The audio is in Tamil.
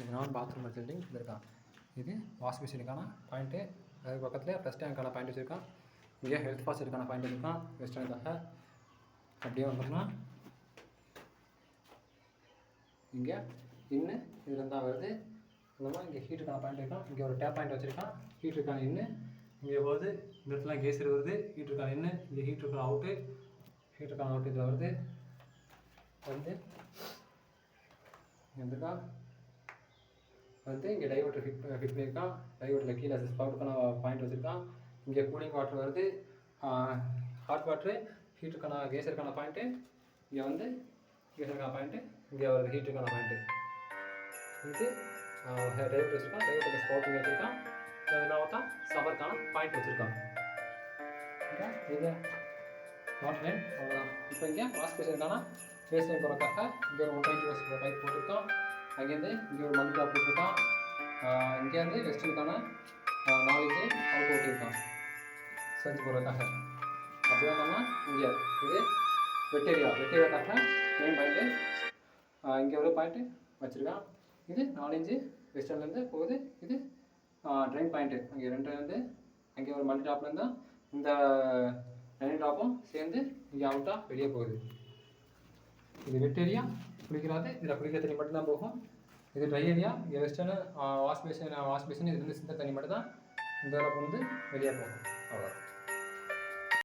இது நான் பாத்ரூம் ஃபெசிலிட்டி கொடுத்துருக்கான். இது வாஷ் மிஷினுக்கான பாயிண்ட்டு. அதுக்கு பக்கத்தில் ப்ளஸ் டேங்க்கான பாயிண்ட் வச்சுருக்கான். இங்கே ஹெல்த் ஃபாஸ்ட்டுக்கான பாயிண்ட் வச்சுருக்கான் வெஸ்டர்னுக்காக. அப்படியே வந்தோம்னா இங்கே இன்னும் இதில் தான் வருது. இல்லைனா இங்கே ஹீட்டுக்கான பாயிண்ட் இருக்கான். இங்கே ஒரு டேப் பாயிண்ட் வச்சுருக்கான். ஹீட்டருக்கான இன்னும் இங்கே போகுது. இந்த இடத்துல கேசரி வருது. ஹீட்டருக்கான இன்னும் இங்கே ஹீட்டருக்கான அவுட்டு. ஹீட்டருக்கான அவுட்டு இதில் வருது. வந்து வந்துருக்கா வந்து இங்கே டைவர்ட்டர் ஃபிட் பண்ணியிருக்கான். டைவர்ட்டரில் கீழே ஸ்பவுட்டுக்கான பாயிண்ட் வச்சுருக்கான். இங்கே கூலிங் வாட்டர் வருது. ஹாட் வாட்ரு ஹீட்டருக்கான கேசருக்கான பாயிண்ட்டு. இங்கே வந்து கேசருக்கான பாயிண்ட்டு. இங்கே வருது ஹீட்டருக்கான பாயிண்ட்டு. வந்து டைவர்ட்டர் வச்சுருக்கான். டைவர்ட்டரில் ஸ்பவுட்டிங் வச்சுருக்கான். இதெல்லாம் தான் சவருக்கான பாயிண்ட் வச்சுருக்கான். இங்கே வாட்டர் லைன் அவ்வளோதான். இப்போ இங்கே வாஷ் பேஷனுக்கான ஃபேஸ் லைன் போகிறக்காக இங்கே ஒரு 120 வாட்ஸ் பைப் போட்டிருக்கான். அங்கேருந்து இங்கே ஒரு மண் டாப் போட்டிருக்கான். இங்கேருந்து வெஸ்டர்னுக்கான 4 இன்ச்சு அவுட் ஓட்டியிருக்கான் செஞ்சு போகிறதுக்காக. அப்படியே வந்தோம்னா இங்கே இது வெட்டேரியாக்காக மெயின் பாயிண்ட்டு. இங்கே ஒரு பாயிண்ட்டு வச்சுருக்கான். இது 4 இன்ச்சு வெஸ்டர்ன்லேருந்து போகுது. இது ட்ரெயின் பாயிண்ட்டு. அங்கே 2 வந்து அங்கே ஒரு மல்டி டாப்லேருந்து இந்த ட்ரெயின் டாப்பும் சேர்ந்து இங்கே அவுட்டாக வெளியே போகுது. இது வெட் ஏரியா குளிக்கிறாது. இதில் குளிக்கிற தண்ணி மட்டும்தான் போகும். இது ட்ரை ஏரியா. இங்கே வெஸ்டர்னு வாஷ் பேஷன் இதுலேருந்து சிந்த தண்ணி மட்டும் தான் இந்த வந்து வெளியே போகும். அவ்வளோ.